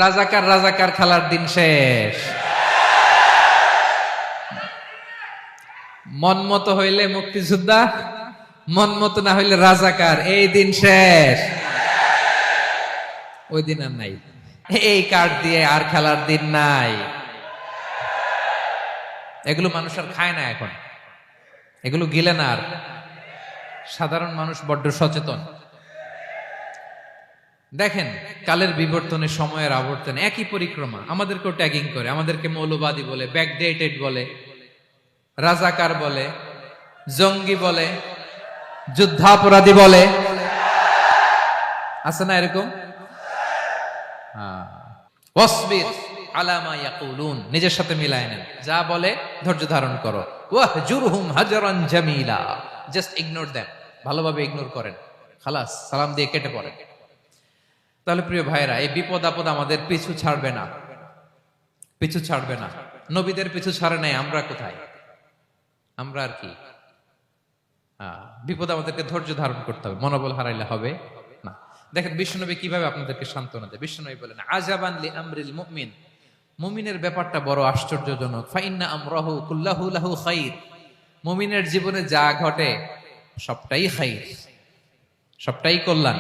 রাজাকার রাজাকার খেলার দিন শেষ। মন মতো হইলে মুক্তিযোদ্ধা, মন মতো না হইলে রাজাকার, এই দিন শেষ। ওই দিন আর নাই, এই কার্ড দিয়ে আর খেলার দিন নাই। এগুলো মানুষ আর খায় না এখন, এগুলো গিলে না আর। সাধারণ মানুষ বড্ড সচেতন। দেখেন, কালের বিবর্তনে, সময়ের আবর্তনে একই পরিক্রমা আমাদেরকেও ট্যাগিং করে, আমাদেরকে মৌলবাদী বলে, ব্যাকডেটেড বলে, রাজাকার বলে, জঙ্গি বলে, যুদ্ধাপরাধী বলে। আছে না এরকম? ওয়াসবির আলা মা ইয়াকুলুন, নিজের সাথে মিলায় নেন, যা বলে ধৈর্য ধারণ করো। ওয়াহজুরহুম হাজরান জামিলা, জাস্ট ইগনোর দেম, ভালোভাবে ইগনোর করেন, খালাস, সালাম দিয়ে কেটে পড়েন। তাহলে প্রিয় ভাইরা, এই বিপদ আপদ আমাদের পিছু ছাড়বে না, পিছু ছাড়বে না। নবীদের পিছু ছাড়ে নাই, আমরা কোথায়? আমরা আর কি? বিপদ আমাদেরকে ধৈর্য ধারণ করতে হবে, মনোবল হারাইলে হবে না। দেখেন বিশ্বনবী কিভাবে আপনাদেরকে সান্ত্বনা দেয়। বিশ্বনবী বলেন, আজাবান লি আমরিল মুমিন, মুমিনের ব্যাপারটা বড় আশ্চর্যজনক। ফাইন্না আমরাহু কুল্লাহু লাহু খাইর, মুমিনের জীবনে যা ঘটে সবটাই খাইর, সবটাই কল্যাণ।